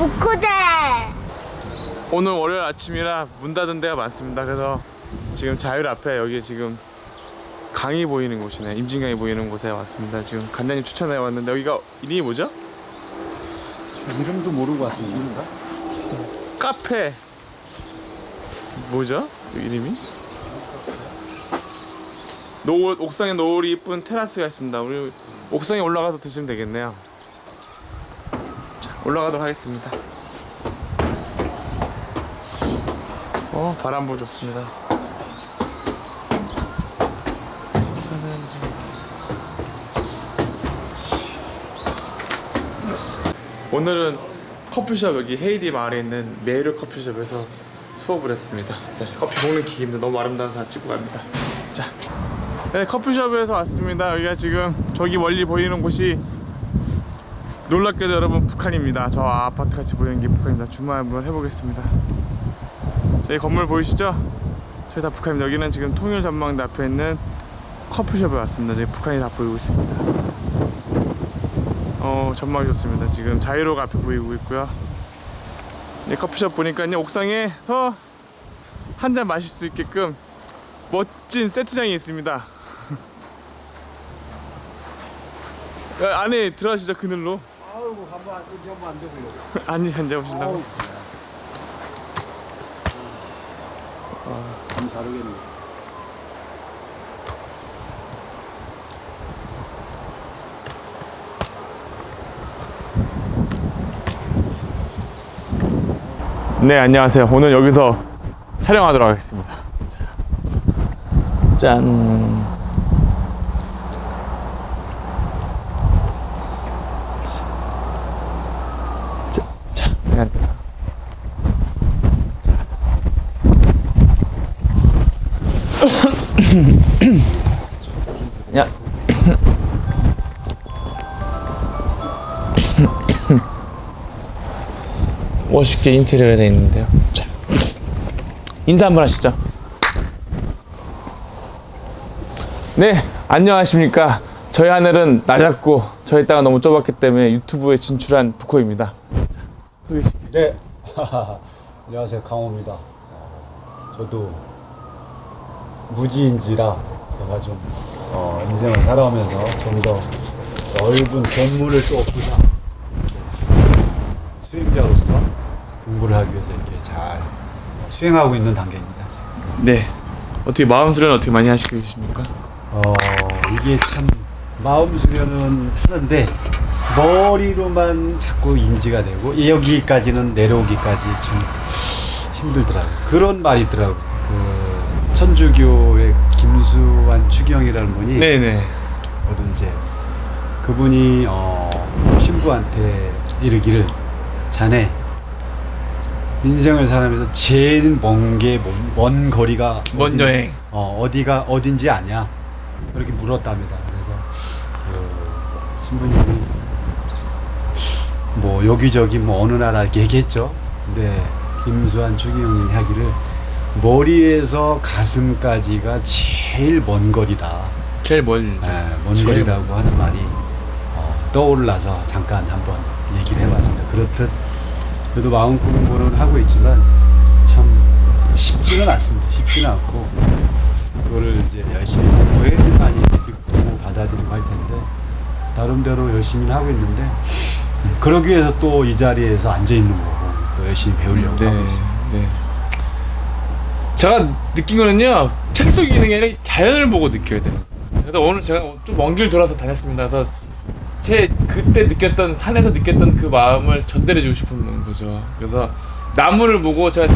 북구대. 오늘 월요일 아침이라 문 닫은 데가 많습니다. 그래서 지금 자율 앞에 여기 지금 강이 보이는 곳이네. 임진강이 보이는 곳에 왔습니다. 지금 간장님 추천해 왔는데 여기가 이름이 뭐죠? 이름도 모르고 왔습니다. 카페 뭐죠? 이름이? 노을, 옥상에 노을이 이쁜 테라스가 있습니다. 우리 옥상에 올라가서 드시면 되겠네요. 자, 올라가도록 하겠습니다. 바람 불 좋습니다. 오늘은 커피숍 여기 헤이리 마을에 있는 메르 커피숍에서 수업을 했습니다. 자, 커피 먹는 기기입니다. 너무 아름다운 사진 찍고 갑니다. 자, 네, 커피숍에서 왔습니다. 여기가 지금 저기 멀리 보이는 곳이 놀랍게도 여러분 북한입니다. 저 아파트 같이 보이는 게 북한입니다. 주말 한번 해보겠습니다. 저희 건물 보이시죠? 저희 다 북한입니다. 여기는 지금 통일전망대 앞에 있는 커피숍에 왔습니다. 저기 북한이 다 보이고 있습니다. 전망이 좋습니다. 지금 자유로가 앞에 보이고 있고요. 이 커피숍 보니까요, 옥상에서 한 잔 마실 수 있게끔 멋진 세트장이 있습니다. 안에 들어가시죠, 그늘로. 아이고 한번 안 되고요. 아니, 앉아보신다고? 참 잘하겠네. 네, 안녕하세요. 오늘 여기서 촬영하도록 하겠습니다. 자, 짠. 자, 내가 앉아서. 자. 야. 멋있게 인테리어가 되어 있는데요. 자, 인사 한번 하시죠. 네, 안녕하십니까. 저희 하늘은 낮았고 저희 땅은 너무 좁았기 때문에 유튜브에 진출한 부코입니다. 자, 소개시켜. 네. 안녕하세요, 강호입니다. 저도 무지인지라 제가 좀 인생을 살아오면서 좀 더 넓은 견문을 쫓고자 수행자로서 공부를 하기 위해서 이렇게 잘 수행하고 있는 단계입니다. 네, 어떻게 마음 수련은 어떻게 많이 하시고 계십니까? 이게 참 마음 수련은 하는데 머리로만 자꾸 인지가 되고 여기까지는 내려오기까지 참 힘들더라고요. 그런 말이 있더라고요. 그 천주교의 김수환 추경이라는 분이 네네. 이제 그분이 신부한테 이르기를, 자네 인생을 살아가면서 제일 먼 거리가 먼 여행. 어디가 어딘지 아냐, 그렇게 물었답니다. 그래서 그 신부님이 뭐 여기저기 뭐 어느 나라 이렇게 얘기했죠. 근데 김수환 추기경님이 하기를 머리에서 가슴까지가 제일 먼 거리다. 제일 멀. 먼 거리라고 하는 말이 떠올라서 잠깐 한번 얘기를 해봤습니다. 그렇듯 저도 마음 공부를 하고 있지만 참 쉽지는 않습니다. 쉽지는 않고 그거를 이제 열심히 공부해야지만 듣고 받아들이고 할 텐데 나름대로 열심히 하고 있는데 그러기 위해서 또 이 자리에서 앉아 있는 거고 또 열심히 배우려고 하고 있습니다. 네. 제가 느낀 거는요, 책 속에 있는 게 아니라 자연을 보고 느껴야 돼요. 그래서 오늘 제가 좀 먼 길 돌아서 다녔습니다. 그래서 제 그때 느꼈던, 산에서 느꼈던 그 마음을 전달해 주고 싶은 거죠. 그래서 나무를 보고, 제가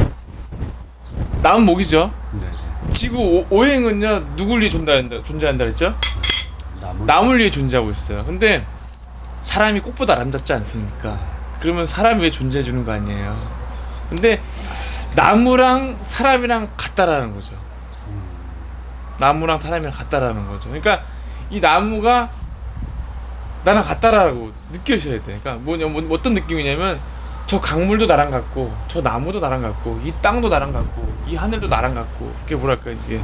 나무 목이죠. 네네. 지구 오행은요, 누굴 위해 존재한다 했죠? 나무를 위해 존재하고 있어요. 근데 사람이 꽃보다 아름답지 않습니까? 그러면 사람이 왜 존재해 주는 거 아니에요? 근데 나무랑 사람이랑 같다라는 거죠. 나무랑 사람이랑 같다라는 거죠. 그러니까 이 나무가 나랑 같다라고 느껴셔야 돼. 그러니까 어떤 느낌이냐면, 저 강물도 나랑 같고, 저 나무도 나랑 같고, 이 땅도 나랑 같고, 이 하늘도 나랑 같고, 이렇게 뭐랄까, 이제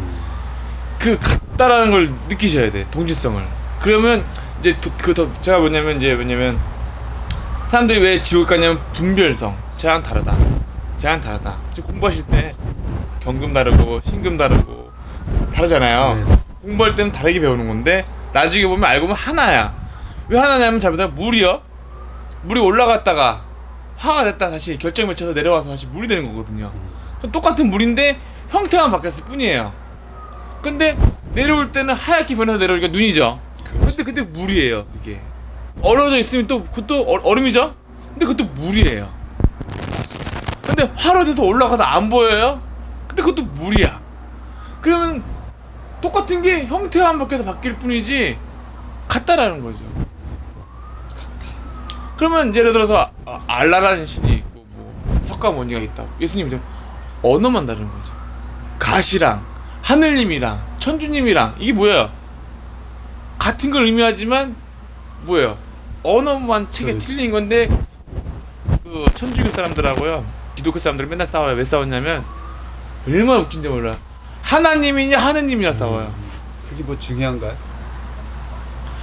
그 같다라는 걸 느끼셔야 돼. 동질성을. 그러면 이제 제가 뭐냐면 사람들이 왜 지옥 가냐면 분별성, 쟤랑 다르다, 쟤랑 다르다. 지금 공부하실 때 경금 다르고 신금 다르고 다르잖아요. 네. 공부할 때는 다르게 배우는 건데 나중에 보면 알고 보면 하나야. 왜 하나냐면 잘못하면 물이요. 물이 올라갔다가 화가 됐다 다시 결정 맺혀서 내려와서 다시 물이 되는 거거든요. 그럼 똑같은 물인데 형태만 바뀌었을 뿐이에요. 근데 내려올 때는 하얗게 변해서 내려오니까 눈이죠. 근데 물이에요. 그게 얼어져 있으면 또 그것도 얼음이죠. 근데 그것도 물이에요. 근데 화로 돼서 올라가서 안 보여요. 근데 그것도 물이야. 그러면 똑같은 게 형태만 바뀌어서 바뀔 뿐이지 같다라는 거죠. 그러면 예를 들어서 알라라는 신이 있고 뭐 석가모니가 있다. 예수님은 언어만 다른 거죠. 가시랑 하늘님이랑 천주님이랑 이게 뭐예요? 같은 걸 의미하지만 뭐예요? 언어만 책에 그렇지. 틀린 건데 그 천주교 사람들하고요 기독교 사람들이 맨날 싸워요. 왜 싸웠냐면 얼마나 웃긴지 몰라. 하나님이냐 하느님이냐 싸워요. 그게 뭐 중요한가요?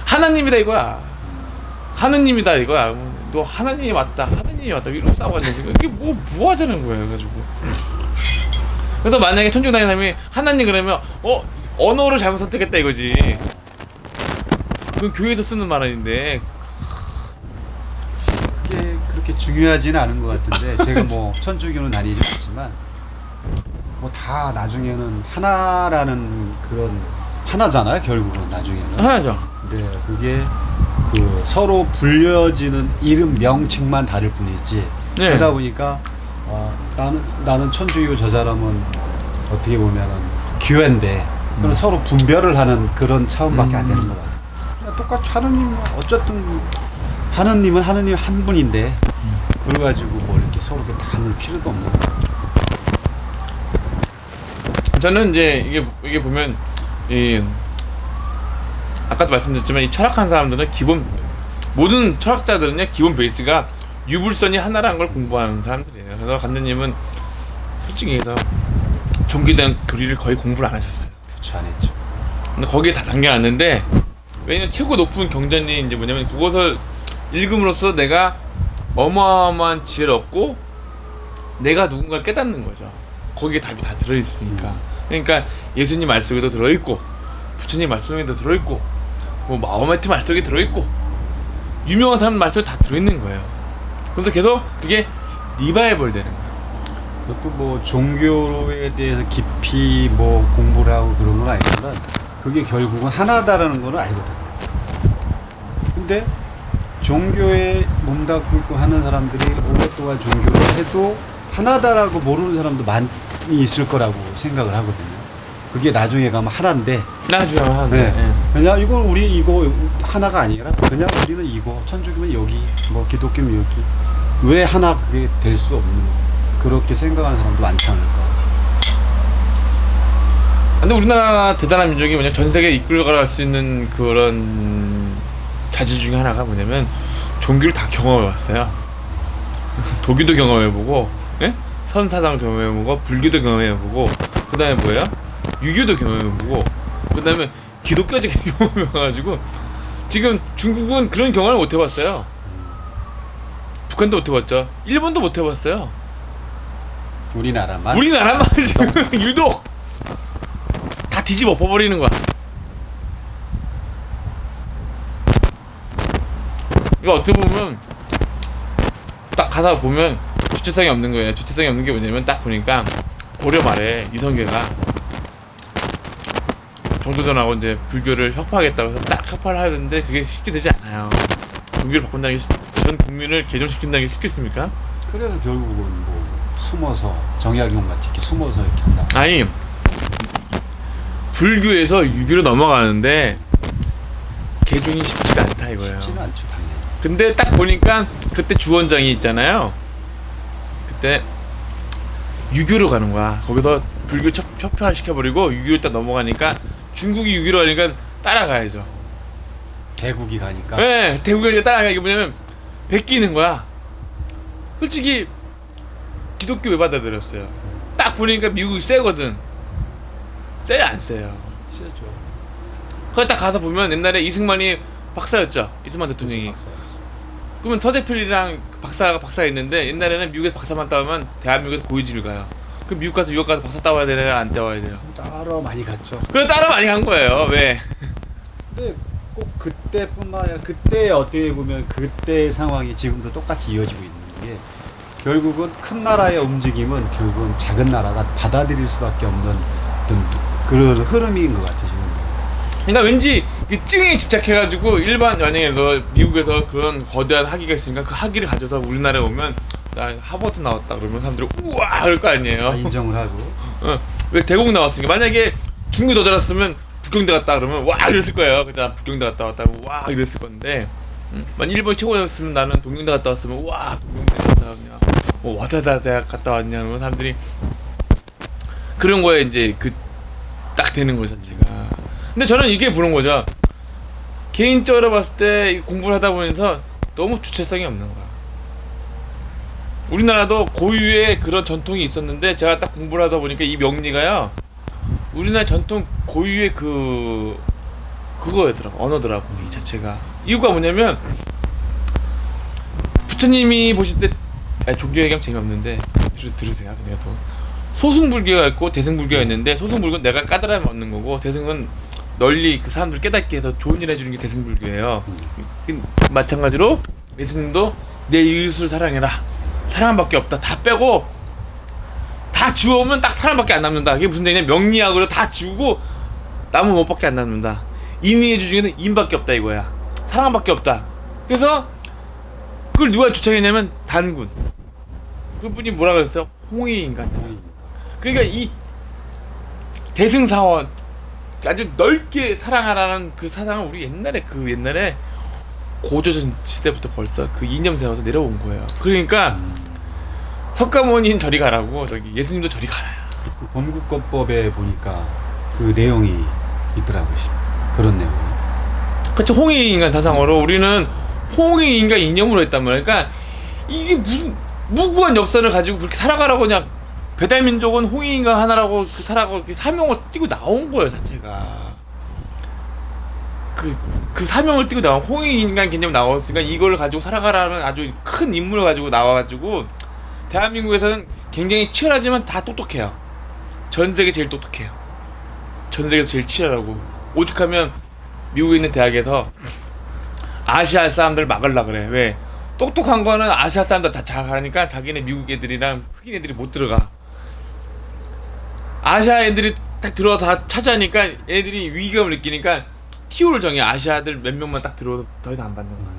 하나님이다 이거야. 하느님이다 이거야. 너 하나님이 맞다. 하느님이 맞다. 이러고 싸웠는데 지금 이게 뭐 하자는 거야. 그래가지고 그래서 만약에 천주교 다니는 사람이 하나님 그러면 언어를 잘못 선택했다 이거지. 그건 교회에서 쓰는 말 아닌데. 그게 그렇게 중요하지는 않은 것 같은데 제가 뭐 천주교는 다니지 않지만 뭐 다 나중에는 하나라는 그런 하나잖아요. 결국은 나중에는. 하나죠. 근데 그게 그 서로 불려지는 이름 명칭만 다를 뿐이지. 네. 그러다 보니까 나는 천주교, 저 사람은 어떻게 보면은 교회인데 그건 서로 분별을 하는 그런 차원밖에 안 되는 것 같아요. 그냥 똑같이 하느님 어쨌든 하느님은 하느님 한 분인데 그래가지고 뭐 이렇게 서로 이렇게 나눌 필요도 없는 거예요. 저는 이제 이게 보면 아까도 말씀드렸지만 이 철학하는 사람들은 기본 모든 철학자들은요 기본 베이스가 유불선이 하나라는 걸 공부하는 사람들이에요. 그래서 감독님은 솔직히 얘기해서 종교에 대한 교리를 거의 공부를 안 하셨어요. 그렇죠, 안 했죠. 근데 거기에 다 담겨놨는데 왜냐면 최고 높은 경전이 이제 뭐냐면 그것을 읽음으로써 내가 어마어마한 지혜를 얻고 내가 누군가를 깨닫는 거죠. 거기에 답이 다 들어있으니까. 그러니까 예수님 말 속에도 들어있고 부처님 말 속에도 들어있고 뭐 마호메트 말 속에 들어있고 유명한 사람 말 속에 다 들어있는 거예요. 그래서 계속 그게 리바이벌 되는 거예요. 그것도 뭐 종교에 대해서 깊이 뭐 공부를 하고 그런 건 아니지만 그게 결국은 하나다라는 거는 알거든요. 근데 종교에 몸담고 있고 하는 사람들이 오랫동안 종교를 해도 하나다라고 모르는 사람도 많이 있을 거라고 생각을 하거든요. 그게 나중에 가면 하나인데 나중에 하는데 네. 그냥 이건 우리 이거 하나가 아니라 그냥 우리는 이거 천주교면 여기 뭐 기독교면 여기 왜 하나 그게 될 수 없는 그렇게 생각하는 사람도 많지 않을까. 근데 우리나라 대단한 민족이 뭐냐 전 세계 이끌어갈 수 있는 그런 자질 중에 하나가 뭐냐면 종교를 다 경험해봤어요. 도교도 경험해보고, 예? 선사상 경험해보고, 불교도 경험해보고, 그 다음에 뭐예요? 유교도 경험해보고, 그 다음에 기독교까지 경험해봐가지고 지금 중국은 그런 경험을 못 해봤어요. 북한도 못 해봤죠. 일본도 못 해봤어요. 우리나라만 지금 유독 다 뒤집어 엎어버리는 거야. 이거 어떻게 보면 딱 가사 보면 주체성이 없는 거예요. 주체성이 없는 게 뭐냐면 딱 보니까 고려 말에 이성계가 정도전하고 이제 불교를 협파하겠다고 해서 딱 협파를 하는데 그게 쉽게 되지 않아요. 종교를 바꾼다는 게 전 국민을 개종시킨다는 게 쉽겠습니까? 그래서 결국은 뭐 숨어서 정약용 같이 이렇게 숨어서 이렇게 한다. 아니 불교에서 유교로 넘어가는데 개종이 쉽지가 않다 이거예요. 쉽지는 않죠, 당연히. 근데 딱 보니까 그때 주원장이 있잖아요. 그때 유교로 가는 거야. 거기서 불교 협파를 시켜버리고 유교로 딱 넘어가니까 중국이 유교로 가니까 따라가야죠. 대국이 가니까. 네, 대국이 따라가. 이게 뭐냐면 베끼는 거야. 솔직히 기독교 왜 받아들였어요? 딱 보니까 미국이 세거든. 세요 안 세요? 세죠. 거기 딱 가서 보면 옛날에 이승만이 박사였죠. 이승만 대통령이. 그러면 서대필이랑 박사가 있는데 옛날에는 미국에서 박사만 따오면 대한민국에서 고위직을 가요. 그럼 미국 가서 유학 가서 박사 따와야 되나요? 안 따와야 돼요? 따로 많이 갔죠. 그래 따로 많이 간 거예요. 왜? 근데 꼭 그때뿐만 아니라 그때 어떻게 보면 그때 상황이 지금도 똑같이 이어지고 있는 게 결국은 큰 나라의 움직임은 결국은 작은 나라가 받아들일 수밖에 없는 어떤 그런 흐름인 것 같아요. 지금. 그러니까 왠지 그 증에 집착해가지고 일반 연예인에서 미국에서 그런 거대한 학위가 있으니까 그 학위를 가져서 우리나라에 오면 나 하버드 나왔다 그러면 사람들이 우와 그럴 거 아니에요. 다 인정을 하고. 왜 대공 나왔으니까 만약에 중국 더 잘났으면 북경대 갔다 그러면 와 이랬을 거예요. 그다 북경대 갔다 왔다고 와 이랬을 건데 만약 일본 최고였으면 나는 동경대 갔다 왔으면 와 동경대 갔다 왔냐 뭐 와다다 대학 갔다 왔냐 그러면 사람들이 그런 거에 이제 그 딱 되는 거 자체가. 근데 저는 이게 보는 거죠. 개인적으로 봤을 때 공부를 하다 보면서 너무 주체성이 없는 거야. 우리나라도 고유의 그런 전통이 있었는데 제가 딱 공부를 하다 보니까 이 명리가요 우리나라 전통 고유의 그거였더라고. 언어더라고 이 자체가. 이유가 뭐냐면 부처님이 보실 때 종교 얘기하면 재미없는데 들으세요. 그래도 소승불교가 있고 대승불교가 있는데 소승불교는 내가 까다로움을 얻는 거고 대승은 널리 그 사람들 깨닫게 해서 좋은 일 해주는 게 대승불교예요. 마찬가지로 예수님도 내 이웃을 사랑해라. 사랑밖에 없다. 다 빼고 다 지워오면 딱 사랑밖에 안 남는다. 그게 무슨 얘기냐? 명리학으로 다 지우고 남은 뭐밖에 안 남는다. 인의의 주 중에는 인밖에 없다 이거야. 사랑밖에 없다. 그래서 그걸 누가 주창했냐면 단군. 그분이 뭐라 그랬어요? 홍익인간. 그러니까 이 대승사원 아주 넓게 사랑하라는 그 사상을 우리 옛날에 고조선 시대부터 벌써 그 이념 세워서 내려온 거예요. 그러니까 석가모니는 저리 가라고 저기 예수님도 저리 가라. 범국권법에 보니까 그 내용이 있더라고요. 그런 내용. 그렇죠. 홍익인간 사상으로 우리는 홍익인간 이념으로 했단 말이야. 그러니까 이게 무슨 무구한 역사를 가지고 그렇게 살아가라고 그냥 배달민족은 홍익인간 하나라고 그 사라고 사명을 띠고 나온 거예요 자체가. 그 사명을 띠고 나온 홍익인간 개념 나왔으니까 이걸 가지고 살아가라는 아주 큰 인물을 가지고 나와가지고 대한민국에서는 굉장히 치열하지만 다 똑똑해요. 전 세계 제일 똑똑해요. 전 세계에서 제일 치열하고 오죽하면 미국에 있는 대학에서 아시아 사람들 막으려 그래. 왜? 똑똑한 거는 아시아 사람들 다 자각하니까 자기네 미국 애들이랑 흑인 애들이 못 들어가. 아시아 애들이 딱 들어가서 다 차지하니까 애들이 위기감을 느끼니까 티오를 정해. 아시아들 몇 명만 딱 들어도 더 이상 안 받는 거야.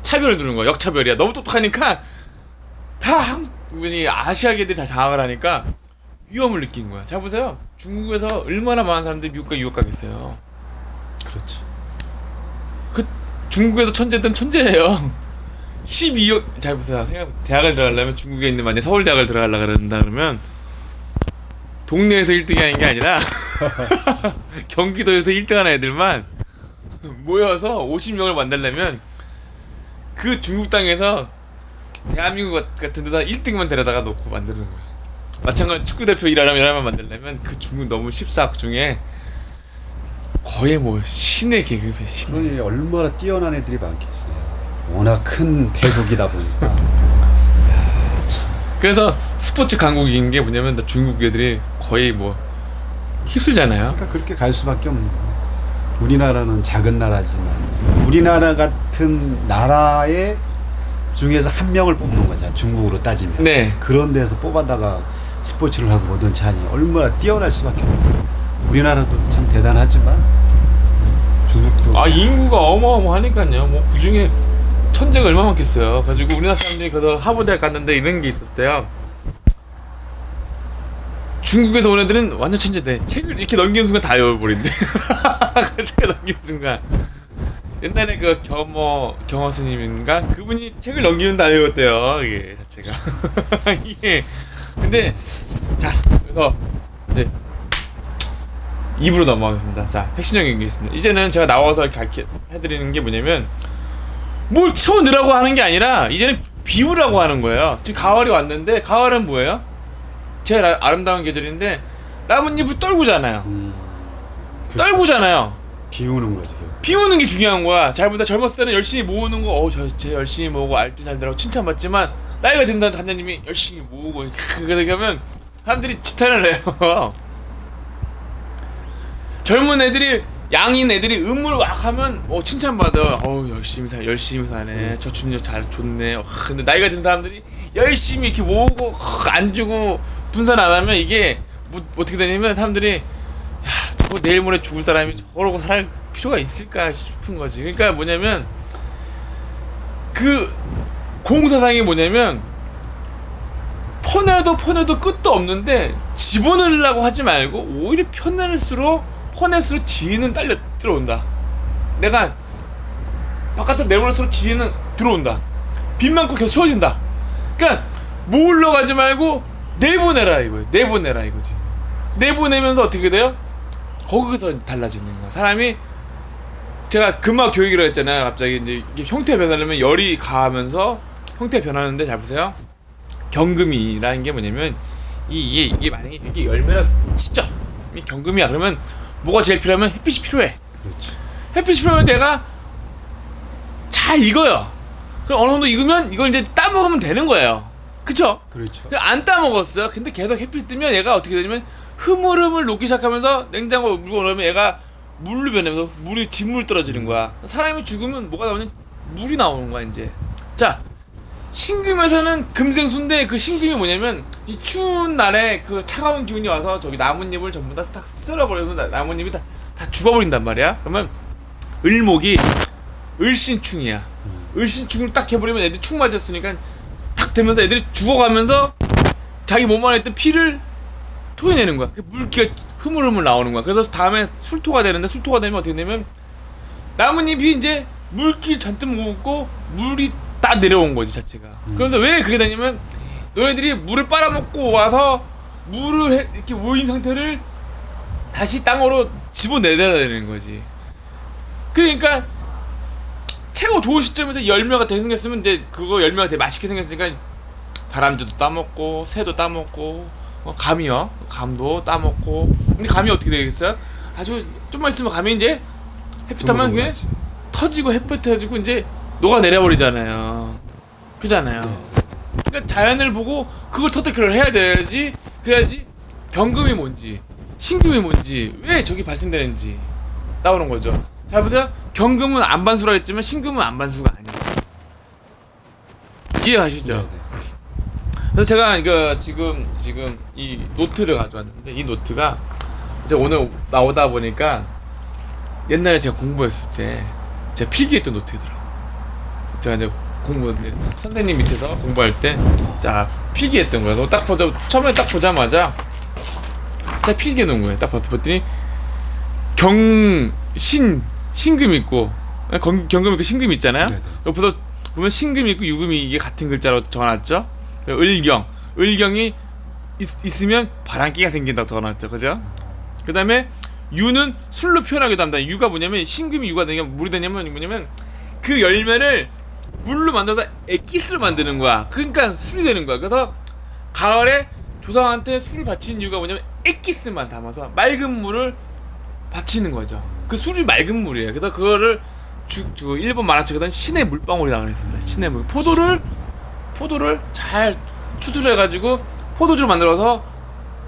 차별을 두는 거야. 역차별이야. 너무 똑똑하니까 다 아시아 애들이 다 장악을 하니까 위험을 느낀 거야. 잘 보세요. 중국에서 얼마나 많은 사람들이 미국과 유학 가겠어요. 그렇죠. 그 중국에서 천재든 천재예요. 12억 잘 보세요. 대학을 들어가려면 중국에 있는 만약 서울대학을 들어가려고 그런다 그러면 동네에서 1등이 하는 게 아니라 경기도에서 1등하는 애들만 모여서 50명을 만들려면 그 중국 땅에서 대한민국 같은 데다 1등만 데려다가 놓고 만드는 거야. 마찬가지로 축구대표 일하려면 만들려면 그 중국 너무 14억 중에 거의 뭐 신의 계급이야. 신의. 얼마나 뛰어난 애들이 많겠어요. 워낙 큰 대국이다 보니까. 그래서 스포츠 강국인 게 뭐냐면 중국 애들이 거의 뭐 휩쓸잖아요. 그러니까 그렇게 갈 수밖에 없는 거예요. 우리나라는 작은 나라지만 우리나라 같은 나라의 중에서 한 명을 뽑는 거잖아. 중국으로 따지면. 네. 그런 데서 뽑아다가 스포츠를 하고 뭐든 하니 얼마나 뛰어날 수밖에 없는 거예요. 우리나라도 참 대단하지만 중국도 인구가 어마어마하니까요. 뭐 그중에 천재가 얼마나 많겠어요. 가지고 우리나라 사람들이 그래서 하버드에 갔는데 이런 게 있었대요. 중국에서 온 애들은 완전 천재대. 책을 이렇게 넘기는 순간 다 외워버린대. 책을 넘기는 순간. 옛날에 그 경호 스님인가 그분이 책을 넘기면 다 외웠대요. 이게 자체가. 이게 근데 자 그래서 이제 2부로 넘어가겠습니다. 자 핵심적인 게 있습니다. 이제는 제가 나와서 이렇게 해드리는 게 뭐냐면 뭘 채워넣으라고 하는 게 아니라 이제는 비우라고 하는 거예요. 지금 가을이 왔는데 가을은 뭐예요? 제일 아름다운 계절인데 나뭇잎을 떨구잖아요. 떨구잖아요. 비우는 거지. 비우는 게 중요한 거야. 잘 보다 젊었을 때는 열심히 모으는 거, 쟤 열심히 모으고 알뜰 잘 되라고 칭찬받지만 나이가 든다는 단장님이 열심히 모으고 그러게 하면 사람들이 지탄을 해요. 젊은 애들이 양인 애들이 음을 막 하면 칭찬받아. 열심히 사네. 저축력 잘 좋네. 근데 나이가 든 사람들이 열심히 이렇게 모으고 안 주고 분산 안 하면 이게 어떻게 되냐면 사람들이 야, 저거 내일 모레 죽을 사람이 저러고 살 필요가 있을까 싶은 거지. 그러니까 뭐냐면 그 공사상이 뭐냐면 퍼내도 끝도 없는데 집어넣으려고 하지 말고 오히려 퍼낼수록 지인은 딸려 들어온다. 내가 바깥으로 내보낼수록 지인은 들어온다. 빚 많고 계속 채워진다. 그러니까 모으려 가지 말고 내보내라 이거지. 내보내면서 어떻게 돼요? 거기서 달라지는 거야. 사람이 제가 금화 교육이라고 했잖아요. 갑자기 이제 이게 형태 변하려면 열이 가하면서 형태 변하는데 잘 보세요. 경금이라는 게 뭐냐면 이게 만약에 이게 열매가 진짜 이 경금이야. 그러면 뭐가 제일 필요하면 햇빛이 필요해. 그렇지. 햇빛이 필요하면 내가 잘 익어요. 그럼 어느 정도 익으면 이걸 이제 따먹으면 되는 거예요. 그쵸? 그렇죠. 안 따먹었어요. 근데 계속 햇빛 뜨면 얘가 어떻게 되냐면 흐물흐물 녹기 시작하면서 냉장고 물고 넣으면 얘가 물로 변하면서 진물 떨어지는 거야. 사람이 죽으면 뭐가 나오냐? 물이 나오는 거야 이제. 자, 신금에서는 금생수인데 그 신금이 뭐냐면 이 추운 날에 그 차가운 기운이 와서 저기 나뭇잎을 전부 다 쓸어버려서 나뭇잎이 다 죽어버린단 말이야. 그러면 을목이 을신충이야. 을신충을 딱 해버리면 애들이 충 맞았으니까 딱 되면서 애들이 죽어가면서 자기 몸 안에 있던 피를 토해내는 거야. 물기가 흐물흐물 나오는 거야. 그래서 다음에 술토가 되는데 술토가 되면 어떻게 되냐면 나뭇잎이 이제 물기 잔뜩 먹고 물이 다 내려온 거지 자체가. 그래서 왜 그게 되냐면 너희들이 물을 빨아먹고 와서 물을 이렇게 모인 상태를 다시 땅으로 집어내야 되는 거지. 그러니까 최고 좋은 시점에서 열매가 되게 생겼으면 이제 그거 열매가 되게 맛있게 생겼으니까 다람쥐도 따먹고 새도 따먹고 감도 따먹고. 근데 감이 어떻게 되겠어요? 아주 좀만 있으면 감이 이제 햇빛하면 그게 터지고 햇빛 터지고 이제 녹아내려버리잖아요. 그잖아요. 그러니까 자연을 보고 그걸 터득을 해야 돼야지. 그래야지 경금이 뭔지 신금이 뭔지 왜 저기 발생되는지 나오는 거죠. 잘 보세요. 경금은 안반수라 했지만 신금은 안반수가 아니에요. 이해가시죠? 네네. 그래서 제가 이거 지금 이 노트를 가져왔는데 이 노트가 이제 오늘 나오다 보니까 옛날에 제가 공부했을 때 제가 필기했던 노트더라고. 제가 이제 선생님 밑에서 공부할 때 자 필기했던 거야. 너 딱 처음에 딱 보자마자 제가 필기해 놓은 거예요. 딱 봤더니 신금 있고 경금 있고 신금 있잖아요. 네네. 옆에서 보면 신금이 있고 유금이 이게 같은 글자로 적어놨죠. 을경이 있으면 바람기가 생긴다고 적어놨죠. 그죠? 그 다음에 유는 술로 표현하기도 합니다. 유가 뭐냐면 신금이 유가 되냐면 물이 되냐면 뭐냐면 그 열매를 물로 만들어서 액기스를 만드는 거야. 그러니까 술이 되는 거야. 그래서 가을에 조상한테 술을 바치는 이유가 뭐냐면 액기스만 담아서 맑은 물을 바치는 거죠. 그 술이 맑은 물이에요. 그래서 그거를 일본 만화책에서는 신의 물방울이라고 그랬습니다. 신의 물. 포도를 잘 추출해가지고 포도주를 만들어서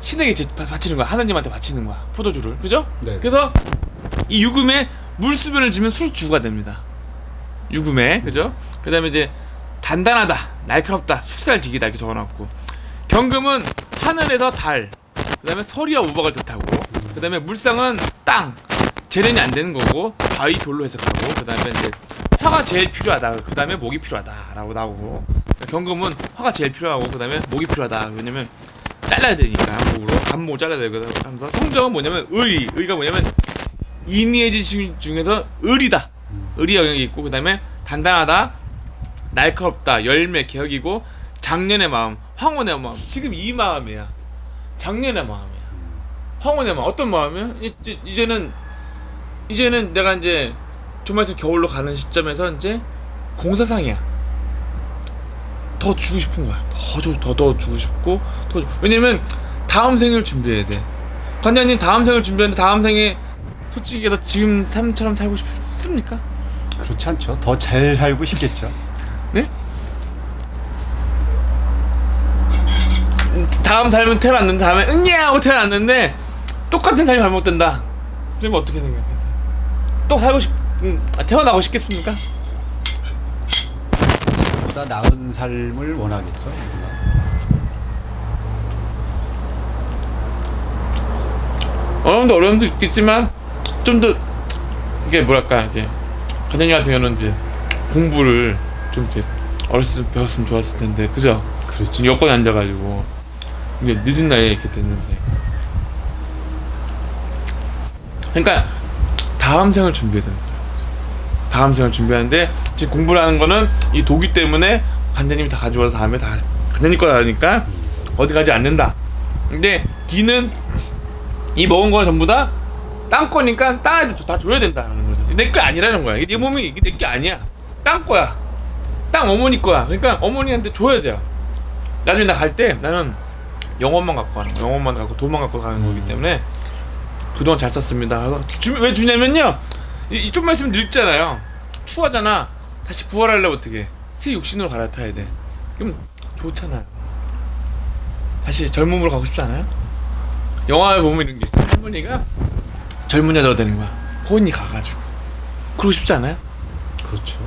신에게 바치는 거야. 하느님한테 바치는 거야. 포도주를. 그죠? 네. 그래서 이 유금에 물수변을 지면 술주가 됩니다. 유금에. 그죠? 그 다음에 이제 단단하다, 날카롭다, 숙살지기다 이렇게 적어놨고, 경금은 하늘에서 달, 그 다음에 서리와 우박을 뜻하고, 그 다음에 물상은 땅, 재련이 안 되는 거고 바위 돌로 해석하고, 그 다음에 이제 화가 제일 필요하다, 그 다음에 목이 필요하다라고 나오고, 경금은 화가 제일 필요하고 그 다음에 목이 필요하다. 왜냐면 잘라야 되니까 목으로 간목을 잘라야 되거든 하면서, 성정은 뭐냐면 의가 뭐냐면 이니에지 중에서 을이다. 을이 영역이 있고, 그 다음에 단단하다, 날카롭다, 열매 개혁이고, 장년의 마음, 황혼의 마음. 지금 이 마음이야. 장년의 마음이야. 황혼의 마음. 어떤 마음이야? 이제는 내가 이제 좀 있으면 겨울로 가는 시점에서 이제 공사상이야. 더 주고 싶은 거야. 더 주고 싶고, 왜냐면 다음 생을 준비해야 돼. 관장님 다음 생을 준비하는데 다음 생에 솔직히 너 지금 삶처럼 살고 싶습니까? 그렇지 않죠. 더 잘 살고 싶겠죠. 네? 다음 삶은 태어났는데 다음에 응야 하고 태어났는데 똑같은 삶이 반복된다. 그러면 어떻게 생각하세요? 또 살고 태어나고 싶겠습니까? 보다 나은 삶을 원하겠죠. 누구나. 어려움도 있겠지만 좀 더 이게 뭐랄까 이게 가정이 같은 경우는 이제 공부를 좀 이제 어렸을 때 배웠으면 좋았을 텐데 그죠? 그렇죠. 여건이 안 돼가지고 이게 늦은 나이에 이렇게 됐는데 그러니까 다음 생을 준비해야 된다. 다음 생을 준비하는데 지금 공부라는 거는 이 도기 때문에 간장님이 다 가져와서 다음에 다 간장님 거다 하니까 어디 가지 않는다. 근데 기는 이 먹은 거 전부 다 땅 거니까 땅한테 다 줘야 된다는 거죠. 내 거 아니라는 거야. 이게 내 몸이 이게 내 게 아니야. 땅 거야. 땅 어머니 거야. 그러니까 어머니한테 줘야 돼요. 나중에 나 갈 때 나는 영혼만 갖고 가는 거야. 영혼만 갖고 돈만 갖고 가는 거기 때문에 그동안 잘 썼습니다. 그래서 왜 주냐면요. 좀만 있으면 늙잖아요. 추하잖아. 다시 부활하려면 어떻게 해? 새 육신으로 갈아타야 돼. 그럼 좋잖아요. 다시 젊음으로 가고 싶지 않아요? 영화에 보면 이런 게 있어요. 할머니가 젊은 여자가 되는 거야. 혼이 가가지고. 그러고 싶지 않아요? 그렇죠.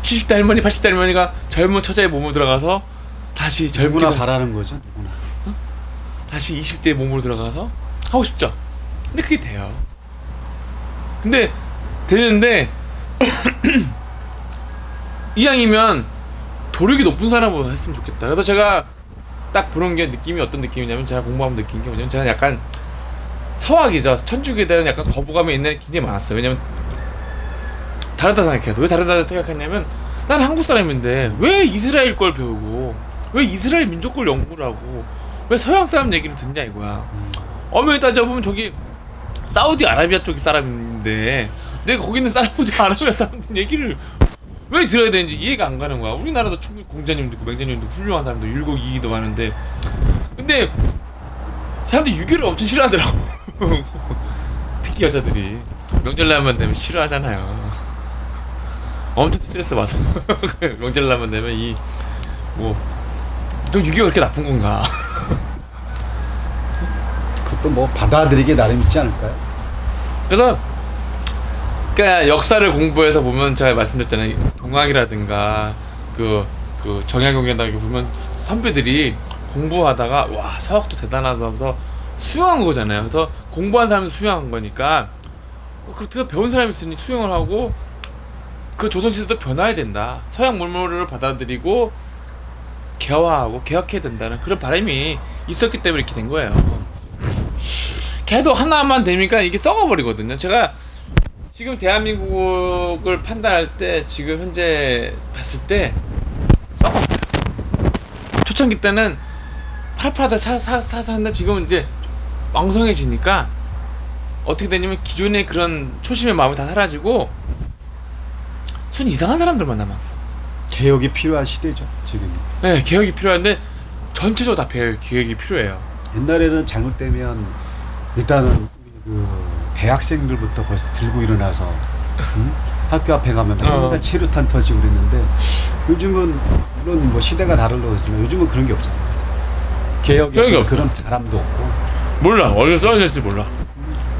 70대 할머니, 80대 할머니가 젊은 처자의 몸으로 들어가서 다시 누구나 젊게 바라는 거죠. 누구나. 다시 20대의 몸으로 들어가서 하고 싶죠. 근데 그게 돼요. 근데 되는데 이왕이면 도력이 높은 사람으로 했으면 좋겠다. 그래서 제가 딱 보는 게 느낌이 어떤 느낌이냐면 제가 공부하면 느낀 게 뭐냐면 제가 약간 서학이죠. 천주교에 대한 약간 거부감이 옛날에 굉장히 많았어요. 왜냐면 다르다 생각해도 왜 다르다 생각했냐면 나는 한국 사람인데 왜 이스라엘 걸 배우고 왜 이스라엘 민족 걸 연구를 하고 왜 서양 사람 얘기를 듣냐 이거야. 엄연히 따져보면 저기 사우디아라비아 쪽 사람인데 내가 거기 있는 사우디아라비아 사람들 얘기를 왜 들어야 되는지 이해가 안 가는 거야. 우리나라도 충분히 공자님도 있고 맹자님도 훌륭한 사람도 율곡이기도 많은데 근데 사람들이 유교를 엄청 싫어하더라고. 특히 여자들이 명절날만 되면 싫어하잖아요. 엄청 스트레스 받아. 명절날만 되면 너 유교가 그렇게 나쁜 건가? 그것도 뭐 받아들이기 나름 있지 않을까요? 그래서 그러니까 역사를 공부해서 보면 제가 말씀드렸잖아요. 동학이라든가 그 정약용이라든가 보면 선배들이 공부하다가 와 서학도 대단하다 하면서 수용한 거잖아요. 그래서 공부한 사람이 수용한 거니까 그가 배운 사람이 있으니 수용을 하고 그 조선시대도 변화해야 된다. 서양 물물을 받아들이고 개화하고 개혁해야 된다는 그런 바람이 있었기 때문에 이렇게 된 거예요. 계속 하나만 되니까 이게 썩어버리거든요. 제가 지금 대한민국을 판단할 때 지금 현재 봤을 때 썩었어요. 초창기 때는 파릇파릇하다 사사사사한데 지금은 이제 왕성해지니까 어떻게 되냐면 기존의 그런 초심의 마음이 다 사라지고 순 이상한 사람들만 남았어. 개혁이 필요한 시대죠 지금. 네, 개혁이 필요한데 전체적으로 다 개혁이 필요해요. 옛날에는 잘못되면 일단은 그 대학생들부터 벌써 들고 일어나서 학교 앞에 가면 맨날 체류탄 터지고 그랬는데 요즘은 물론 뭐 시대가 다르지만 요즘은 그런 게 없잖아요. 개혁이 없어. 그런 바람도 없고 몰라 어디서 써야 될지 몰라.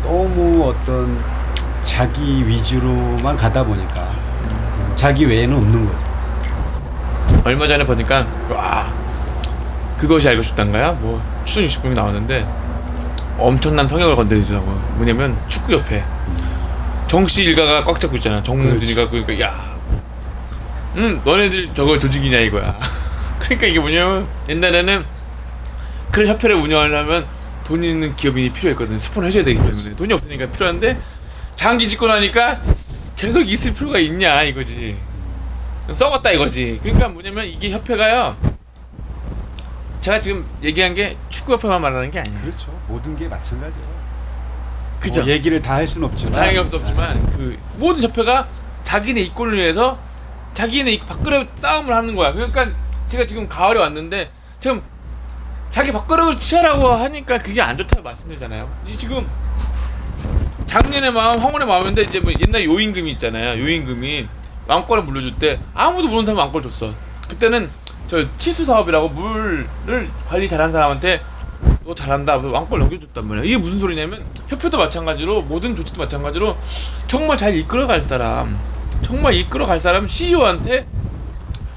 너무 어떤 자기 위주로만 가다 보니까 자기 외에는 없는 거죠. 얼마 전에 보니까 와 그것이 알고 싶단가요? 뭐 추천 60분이 나왔는데 엄청난 성역을 건드리더라고요. 뭐냐면 축구협회 정씨 일가가 꽉 잡고 있잖아. 정몽준이가 그러니까 야 너네들 저걸 조직이냐 이거야. 그러니까 이게 뭐냐면 옛날에는 그런 협회를 운영하려면 돈 있는 기업인이 필요했거든. 스폰을 해줘야 되기 때문에 돈이 없으니까 필요한데 장기 짓고 나니까 계속 있을 필요가 있냐 이거지. 썩었다 이거지. 그러니까 뭐냐면 이게 협회가요. 제가 지금 얘기한 게 축구협회만 말하는 게 아니에요. 그렇죠. 모든 게 마찬가지예요. 그죠? 뭐 얘기를 다 할 수는 없지만 다행히 할 수 없지만 그 모든 협회가 자기네 이권을 위해서 자기네 밥그릇 싸움을 하는 거야. 그러니까 제가 지금 가을에 왔는데 지금 자기 밥그릇을 취하라고 하니까 그게 안 좋다고 말씀드리잖아요. 지금 작년에 마음 황혼의 마음인데 이제 뭐 옛날 요임금이 있잖아요. 요임금이 왕권을 물려줄 때 아무도 모르는 사람이 왕권을 줬어. 그때는 저 치수 사업이라고 물을 관리 잘하는 사람한테 너 잘한다 그래서 왕권을 넘겨줬단 말이야. 이게 무슨 소리냐면 협회도 마찬가지로 모든 조직도 마찬가지로 정말 잘 이끌어갈 사람, 정말 이끌어갈 사람 CEO한테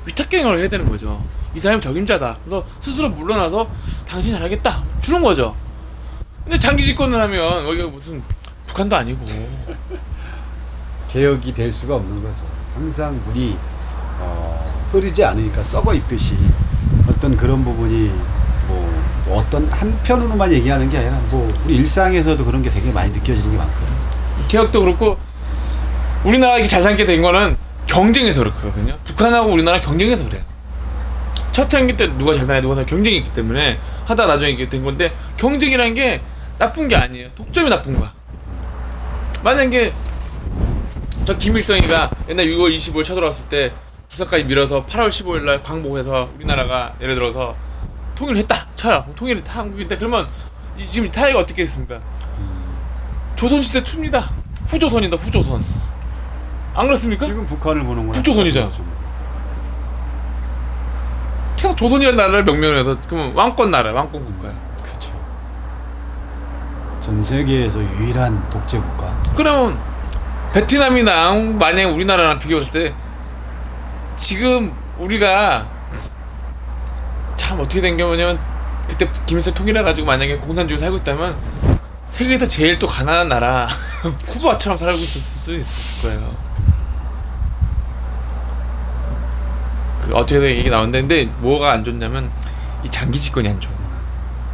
위탁경영을 해야 되는 거죠. 이 사람이 적임자다. 그래서 스스로 물러나서 당신 잘하겠다 주는 거죠. 근데 장기 집권을 하면 여기가 무슨 북한도 아니고 개혁이 될 수가 없는 거죠. 항상 물이 흐르지 않으니까 썩어 있듯이 어떤 그런 부분이 뭐 어떤 한편으로만 얘기하는 게 아니라 뭐 우리 일상에서도 그런 게 되게 많이 느껴지는 게 많거든요. 개혁도 그렇고 우리나라가 이렇게 잘 살게 된 거는 경쟁에서 그렇거든요. 북한하고 우리나라 경쟁에서 그래요. 첫 창기 때 누가 잘 사냐 누가 잘 경쟁이 있기 때문에 하다 나중에 이게 된 건데 경쟁이라는 게 나쁜 게 아니에요. 독점이 나쁜 거야. 만약에 저 김일성이가 옛날 6월 25일 쳐들어왔을 때 부산까지 밀어서 8월 15일 날 광복해서 우리나라가 예를 들어서 통일을 했다 쳐요. 통일을 다 한국인데 그러면 지금 타이가 어떻게 했습니까? 조선시대 2입니다. 후조선이다 후조선. 안 그렇습니까? 지금 북한을 보는 거는 북조선이잖아. 계속 조선이라는 나라를 명명을 해서 그러면 왕권 나라, 왕권 국가야. 그렇죠. 전 세계에서 유일한 독재 국가. 그러면 베트남이랑 만약에 우리나라랑 비교했을 때 지금 우리가 참 어떻게 된 게 뭐냐면 그때 김일성 통일해가지고 만약에 공산주의 살고 있다면 세계에서 제일 또 가난한 나라 쿠바처럼 살고 있었을 수 있을 거예요. 그 어떻게든 얘기 나오는데 근데 뭐가 안 좋냐면 이 장기 집권이 안 좋아.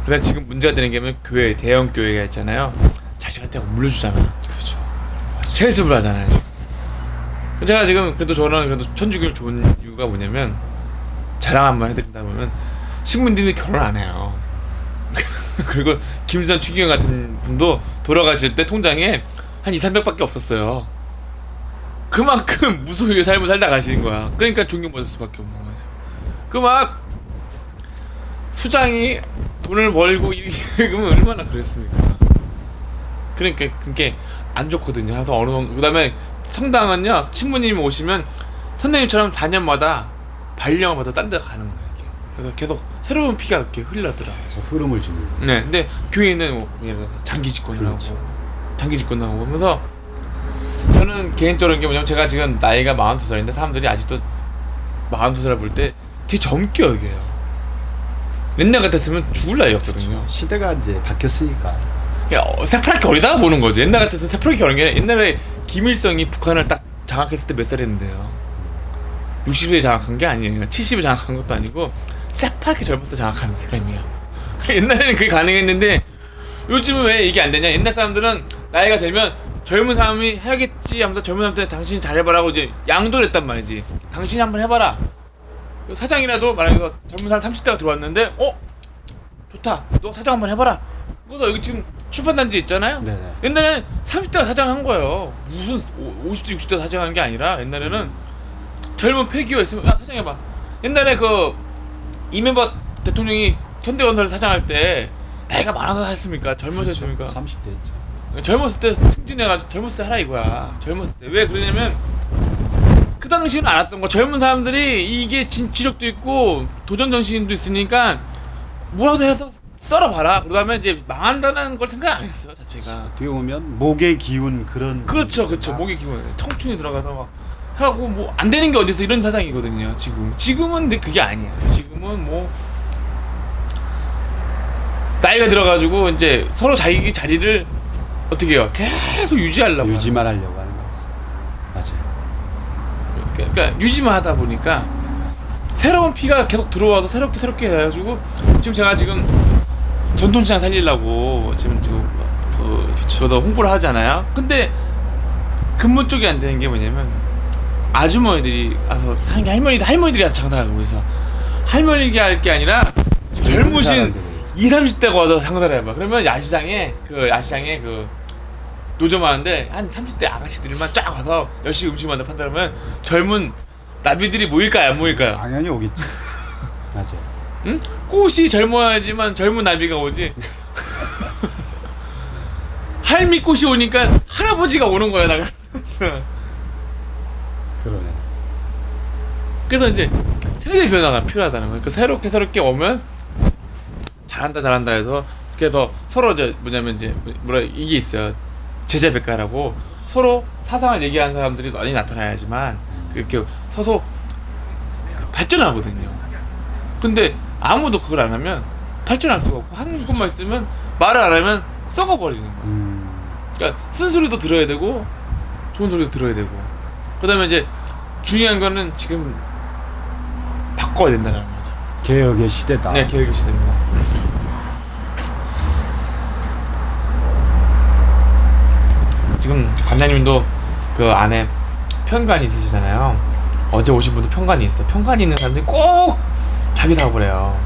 그래서 지금 문제가 되는 게 뭐냐면 교회 대형 교회가 있잖아요. 자식한테 물려주잖아. 그렇죠. 세습을 하잖아요. 지금. 제가 지금 그래도 저는 그래도 천주교를 좋은 이유가 뭐냐면 자랑 한번 해드린다 보면 신부님이 결혼 안 해요. 그리고 김선 추기경 같은 분도 돌아가실 때 통장에 한 200~300밖에 없었어요. 그만큼 무소유의 삶을 살다 가시는 거야. 그러니까 존경받을 수밖에 없는 거죠. 그 막 수장이 돈을 벌고 이렇게 그러면 얼마나 그랬습니까? 그러니까 그게 안 좋거든요. 그래서 어느 정도 그다음에 성당은요 신부님이 오시면 선생님처럼 4년마다 발령을 받아 딴 데 가는 거예요. 이렇게. 그래서 계속 새로운 피가 이렇게 흘러더라. 그래서 흐름을 주는. 네, 근데 교회는 뭐 예를 들어서 장기 집권을 그렇죠. 하고 장기 집권을 하고 그러면서 저는 개인적으로 게 뭐냐면 제가 지금 나이가 42살인데 사람들이 아직도 42살 볼 때 되게 젊게 여겨요. 옛날 같았으면 죽을 나이였거든요. 시대가 이제 바뀌었으니까. 새파랗게 어리다가 보는 거죠. 옛날 같았으면 새파랗게 어린 게 아니라 옛날에 김일성이 북한을 딱 장악했을 때 몇 살이었는데요. 60에 장악한 게 아니에요. 70에 장악한 것도 아니고 새파랗게 젊었을 때 장악하는 사람이에요. 옛날에는 그게 가능했는데 요즘은 왜 이게 안 되냐. 옛날 사람들은 나이가 되면 젊은 사람이 해야겠지 하면서 젊은 사람한테 당신이 잘해봐라고 이제 양도를 했단 말이지. 당신이 한번 해봐라. 사장이라도 만약에 젊은 사람 30대가 들어왔는데 좋다 너 사장 한번 해봐라. 그래서 여기 지금 출판단지 있잖아요. 네네. 옛날에는 30대가 사장한 거예요. 무슨 50대 60대 사장한 게 아니라 옛날에는 젊은 폐기가 있으면 야 사장해봐. 옛날에 그 이명박 대통령이 현대건설 사장할 때 나이가 많아서 했습니까? 젊어서 했습니까? 30대 했죠. 젊었을 때 승진해가지고 젊었을 때 하라 이거야. 젊었을 때 왜 그러냐면 그 당시는 알았던 거. 젊은 사람들이 이게 진취력도 있고 도전 정신도 있으니까 뭐라도 해서 썰어봐라. 그 다음에 이제 망한다는 걸 생각 안 했어요 자체가. 어떻게 보면 목의 기운 그런. 그렇죠. 목의 기분 청춘이 들어가서 막 하고 뭐 안 되는 게 어디서 이런 사상이거든요. 지금은 근데 그게 아니에요. 지금은 뭐 나이가 들어가지고 이제 서로 자기 자리를 어떻게 해요? 계속 유지하려고 유지만 하려고 하는 거지. 맞아요. 그러니까 유지만 하다 보니까 새로운 피가 계속 들어와서 새롭게 해가지고 지금 전통시장 살리려고 지금 저도 홍보를 하잖아요. 근데 근본 쪽이 안 되는 게 뭐냐면 아주머니들이 와서 하는 게 할머니들이 장사하고 있어. 할머니가 할 게 아니라 젊으신 20, 30대가 와서 장사를 해봐. 그러면 야시장에 노점 하는데 한 30대 아가씨들만 쫙 와서 열심히 음식 만들어 판다면 젊은 나비들이 모일까요 안 모일까요? 당연히 오겠지. 맞아. 응? 꽃이 젊어야지만 젊은 나비가 오지. 할미꽃이 오니까 할아버지가 오는 거야 나가. 그러네. 그래서 이제 세대 변화가 필요하다는 거예요. 그러니까 새롭게 오면 잘한다 해서 그래서 서로 이제 뭐냐면 이제 뭐라 이게 있어요. 제자백가라고 서로 사상을 얘기하는 사람들이 많이 나타나야지만 그렇게 서서 발전하거든요. 근데 아무도 그걸 안 하면 발전할 수가 없고 한 것만 있으면 말을 안 하면 썩어버리는 거예요. 그러니까 쓴 소리도 들어야 되고 좋은 소리도 들어야 되고 그다음에 이제 중요한 거는 지금 바꿔야 된다는 거죠. 개혁의 시대다. 네, 개혁의 시대입니다. 지금 관장님도 그 안에 편관이 있으시잖아요. 어제 오신 분도 편관이 있어요. 편관이 있는 사람들이 꼭 자기 사업을 해요.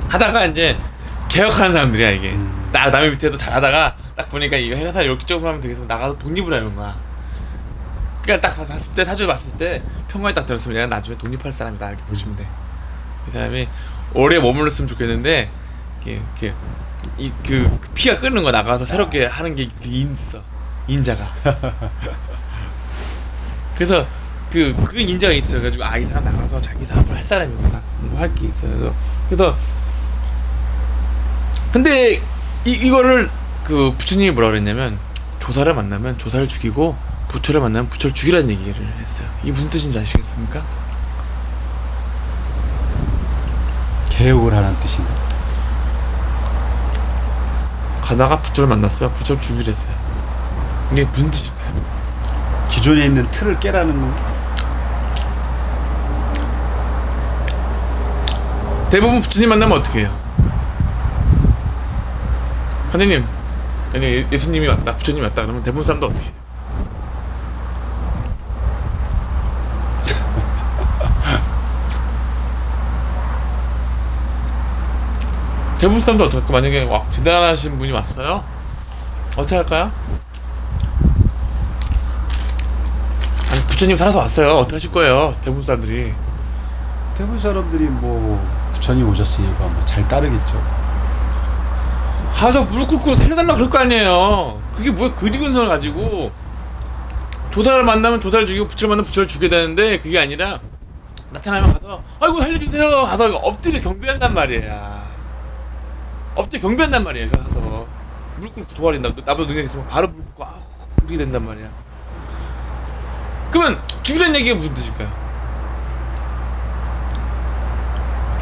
하다가 이제 개혁하는 사람들이야 이게. 딱 남의 밑에도 잘하다가 딱 보니까 이 회사 이렇게 조금 하면 되겠어 나가서 독립을 하는 거야. 그러니까 딱 봤을 때 사주 봤을 때 편관이 딱 들었으면 얘가 나중에 독립할 사람이다 이렇게 보시면 돼. 이 사람이 오래 머물렀으면 좋겠는데 이렇게 그 피가 끓는 거 나가서 새롭게 하는 게 인자가. 그래서 그 인자가 있어가지고 이 사람 나가서 자기 사업을 할 사람이구나 할 게 있어요. 그래서 근데 이거를 그 부처님이 뭐라 그랬냐면 조사를 만나면 조사를 죽이고 부처를 만나면 부처를 죽이라는 얘기를 했어요. 이게 무슨 뜻인지 아시겠습니까? 개혁을 하는 뜻인가? 가다가 부처를 만났어요. 부처를 죽이랬어요. 이게 무슨 뜻일까요? 기존에 있는 틀을 깨라는 거. 대부분 부처님 만나면 어떻게 해요? 선생님, 아니 예수님이 왔다, 부처님이 왔다 그러면 대부분 사람도 어떻게 해요? 대부분 사람도 어떻게 할까? 만약에 대단하신 분이 왔어요? 어떻게 할까요? 아니 부처님 살아서 왔어요. 어떻게 하실 거예요? 대부분 사람들이. 대부분 사람들이 뭐 부처님 오셨으니까 뭐 잘 따르겠죠. 가서 무릎 꿇고 살려달라 그럴 거 아니에요. 그게 뭐야 거지근성을 가지고 조사를 만나면 조사를 죽이고 부처를 만나면 부처를 죽여야 되는데 그게 아니라 나타나면 가서 아이고 살려주세요 가서 엎드려 경배한단 말이야. 엎드려 경배한단 말이야. 가서 무릎 꿇고 조아린다. 나보다 능력 있으면 바로 무릎 꿇고 그렇게 된단 말이야. 그러면 죽이라는 얘기가 무슨 뜻일까요?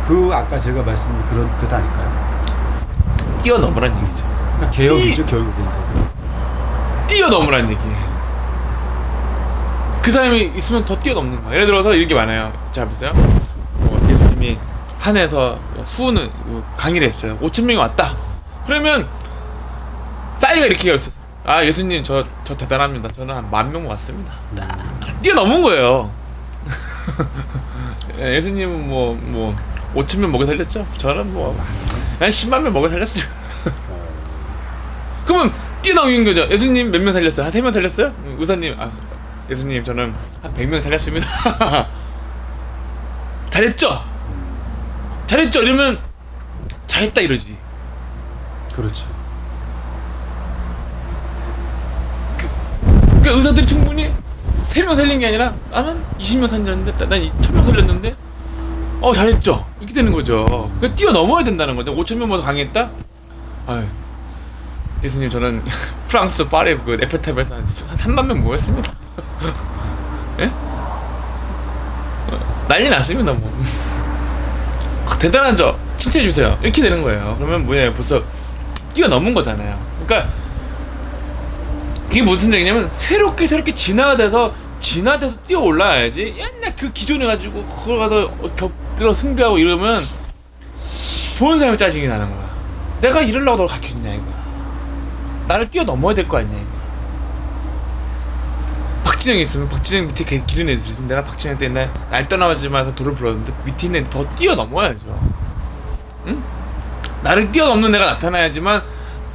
그 아까 제가 말씀드린 그런 뜻 아닐까요? 뛰어넘으란 얘기죠. 그러니까 개혁이죠 결국은. 뛰어넘으란 얘기예요. 그 사람이 있으면 더 뛰어넘는 거야. 예를 들어서 이런 게 많아요. 자 보세요. 예수님이 산에서 수훈을 강의를 했어요. 5,000명이 왔다. 그러면 싸이가 이렇게 열었어. 아 예수님 저 대단합니다. 저는 한 10,000명 왔습니다. 뛰어넘은 거예요. 예수님은 뭐 5,000명 먹여 살렸죠. 저는 뭐 한 10만 명 먹여 살렸어요. 그러면 뛰어넘은 거죠. 예수님 몇 명 살렸어요? 한 3명 살렸어요? 의사님 예수님 저는 한 100명 살렸습니다. 잘했죠? 이러면 잘했다 이러지. 그렇지. 그러니까 의사들이 충분히 3명 살린 게 아니라 나는 20명 살렸는데 난 1,000명 살렸는데 잘했죠. 이렇게 되는 거죠. 그러니까 뛰어넘어야 된다는 거죠. 5,000명보다 강했다? 아유, 예수님 저는 프랑스 파리 그 에펠탑에서 한 3만 명 모였습니다. 예? 난리 났습니다 뭐. 대단하죠. 칭찬해 주세요. 이렇게 되는 거예요. 그러면 뭐냐 벌써 뛰어넘은 거잖아요. 그러니까 그게 무슨 얘기냐면 새롭게 진화돼서 뛰어 올라야지. 옛날 그 기존에 가지고 그걸 가서 격들어 승비하고 이러면 보는 사람이 짜증이 나는 거야. 내가 이러려고 널 가르쳤냐 이거야. 나를 뛰어넘어야 될 거 아니냐 이거야. 박진영이 있으면 박진영 밑에 기른 애들이 있으면 내가 박진영 때 옛날 날 떠나지 마서 돌을 불었는데 밑에 있는 애들 더 뛰어넘어야죠. 응? 나를 뛰어넘는 애가 나타나야지만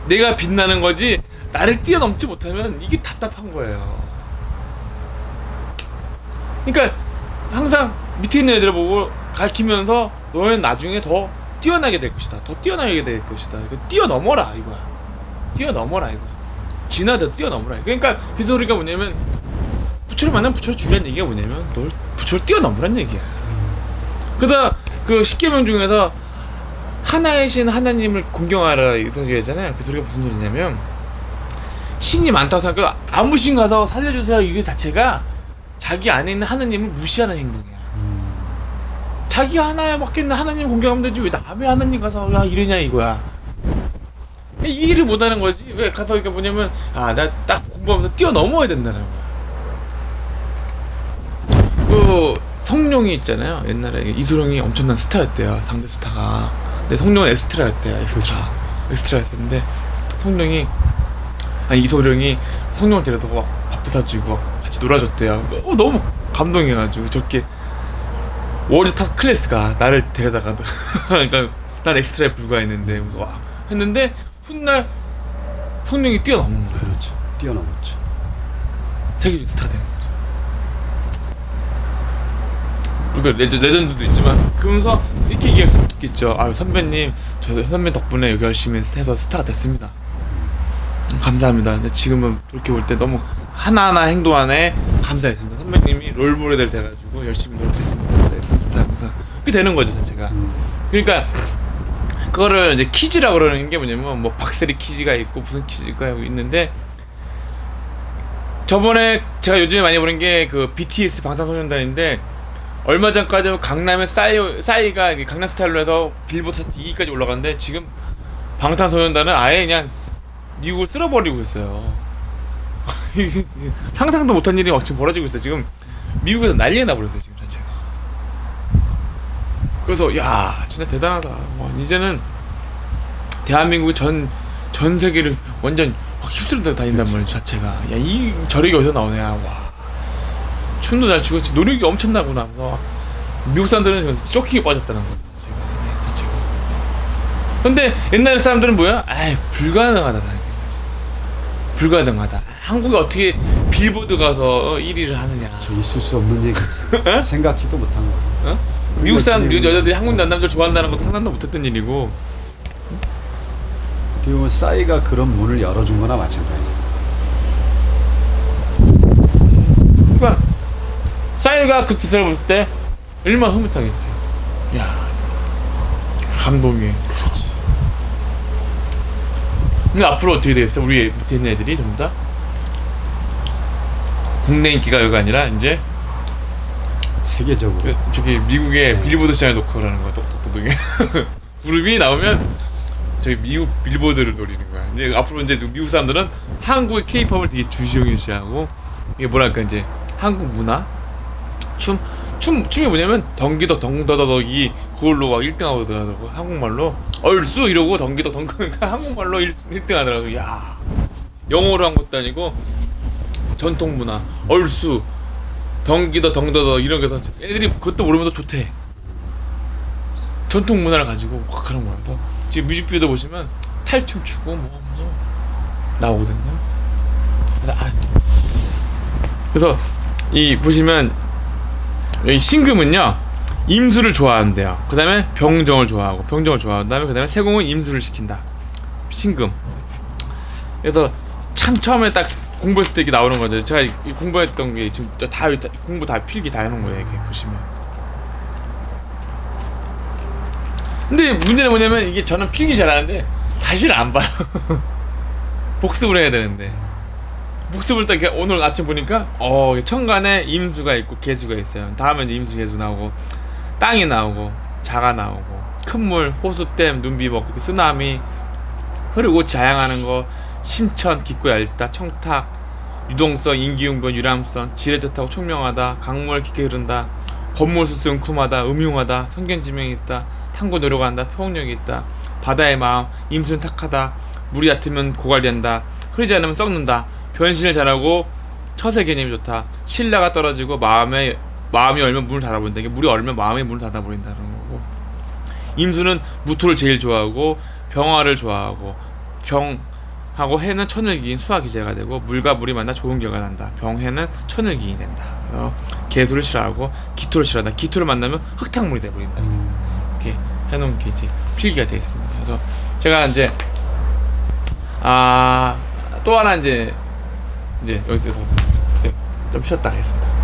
내가 빛나는 거지. 나를 뛰어넘지 못하면 이게 답답한 거예요. 그러니까 항상 밑에 있는 애들을 보고 가르치면서 너는 나중에 더 뛰어나게 될 것이다. 더 뛰어나게 될 것이다. 뛰어넘어라 이거야. 뛰어넘어라 이거. 진화도 뛰어넘어라. 그러니까 그 소리가 뭐냐면 부처를 만나면 부처를 죽이라는 얘기가 뭐냐면 널 부처를 뛰어넘으라는 얘기야. 그래서 그 10계명 중에서 하나의 신 하나님을 공경하라 이 소리잖아요. 그 소리가 무슨 소리냐면 신이 많다고 생각하고 아무 신 가서 살려주세요 이게 자체가 자기 안에 있는 하나님을 무시하는 행동이야. 자기 하나에 맡겨있는 하나님 공경하면 되지 왜 남의 하나님 가서 야 이러냐 이거야. 이해를 못하는 거지. 왜 가서 이게 뭐냐면 아 나 딱 공부하면서 뛰어넘어야 된다는 거야. 그 성룡이 있잖아요. 옛날에 이소룡이 엄청난 스타였대요. 당대 스타가. 근데 성룡은 엑스트라였대요. 엑스트라였었는데 성룡이 아니 이소룡이 성룡을 데려다 막 밥도 사주고 막 같이 놀아줬대요. 너무 감동해가지고 저렇게 월드 탑 클래스가 나를 데려다가 그러니까 난 엑스트라에 불과했는데 와 했는데 훗날 성룡이 뛰어넘는 거예요. 그렇죠. 뛰어넘었죠. 세계 스타 되는 거죠. 우리가 레전드도 있지만 그러면서 이렇게 얘기할 수 있겠죠. 아 선배님 저 선배 덕분에 여기 열심히 해서 스타가 됐습니다. 감사합니다. 근데 지금은 그렇게 볼 때 너무 하나하나 행동 안에 감사했습니다. 선배님이 롤모델 돼가지고 열심히 노력했습니다. 그래서 엑스스타 하면서 그게 되는 거죠 자체가. 그러니까 그거를 이제 퀴즈라고 그러는 게 뭐냐면 뭐 박세리 퀴즈가 있고 무슨 퀴즈가 있는데 저번에 제가 요즘에 많이 보는 게 그 BTS 방탄소년단인데 얼마 전까지 강남의 싸이가 강남스타일로 해서 빌보드 차트 2위까지 올라갔는데 지금 방탄소년단은 아예 그냥 미국을 쓸어버리고 있어요. 상상도 못한 일이 막 지금 벌어지고 있어요. 지금 미국에서 난리가 나버렸어요 지금 자체가. 그래서 야 진짜 대단하다. 와, 이제는 대한민국이 전 세계를 완전 휩쓸어 다닌단 말이에요 자체가. 야 이 저력이 어디서 나오냐. 와 춤도 잘 추고 노력이 엄청나구나. 미국 사람들은 쇼킹에 빠졌다는 거죠 자체가. 근데 옛날 사람들은 뭐야? 아이 불가능하다. 불가능하다. 한국이 어떻게 빌보드 가서 1위를 하느냐. 저 있을 수 없는 얘기지. 생각지도 못한 거. 어? 미국 사람, 미국 여자들이 한국 남자들 좋아한다는 것도 상상도 못했던 일이고. 어떻게 보면 싸이가 그런 문을 열어준 거나 마찬가지죠. 그러니까 싸이가 그 기사를 봤을 때 얼마나 흐뭇하겠어요. 야 감동이에요. 그렇지. 근데 앞으로 어떻게 되겠어? 우리 밑에 있는 애들이 전부 다 국내 인기 가요가 아니라 이제 세계적으로 저기 미국의 빌보드 시장에 놓고 그러는 거야. 똑똑똑똑이 그룹이 나오면 저기 미국 빌보드를 노리는 거야. 이제 앞으로 이제 미국 사람들은 한국의 K-팝을 되게 주시하고 이게 뭐랄까 이제 한국 문화 춤이 뭐냐면 덩기덕 덩더더덕이 그걸로 막 1등 하더라고. 한국말로 얼쑤 이러고 덩기덕 덩그니까 한국말로 1등 하더라고. 야 영어로 한 것도 아니고 전통 문화 얼쑤 덩기덕 덩더덕 이런 게 애들이 그것도 모르면서 좋대. 전통 문화를 가지고 확 하는 거야. 그래서 지금 뮤직비디오도 보시면 탈춤 추고 뭐 하면서 나오거든요. 그래서 이 보시면 이 신금은요 임수를 좋아한대요. 그 다음에 병정을 좋아하고 병정을 좋아하고 그 다음에 세공은 임수를 시킨다. 신금. 그래서 참 처음에 딱 공부했을 때 이게 나오는 거죠. 제가 공부했던 게 지금 다 공부 다 필기 다 해놓은 거예요. 이렇게 보시면. 근데 문제는 뭐냐면 이게 저는 필기 잘하는데 다시를 안 봐요. 복습을 해야 되는데 복습을 딱 오늘 아침 보니까 천간에 임수가 있고 개수가 있어요. 다음에 임수 개수 나오고 땅이 나오고 자가 나오고 큰물 호수댐 눈비먹 쓰나미 흐르고 자양하는 거 심천 깊고 얇다 청탁 유동성 인기응변 유람선 지뢰 뜻하고 총명하다 강물 깊게 흐른다 건물 수수 은쿰하다 음흉하다 성견지명이 있다 탐구 노력한다 포용력이 있다 바다의 마음 임수는 착하다 물이 얕으면 고갈된다 흐르지 않으면 썩는다 변신을 잘하고 처세 개념이 좋다 신라가 떨어지고 마음이 얼면 문을 닫아버린다. 이게 물이 얼면 마음이 문을 닫아버린다는 거고 임수는 무토를 제일 좋아하고 병화를 좋아하고 병하고 해는 천을기인 수화기제가 되고 물과 물이 만나 좋은 결과가 난다. 병해는 천을기인이 된다. 그래서 개수를 싫어하고 기토를 싫어한다. 기토를 만나면 흙탕물이 돼버린다. 이렇게 해놓은 게 이제 필기가 되어 있습니다. 그래서 제가 이제 또 하나 이제 여기서 좀 쉬었다 하겠습니다.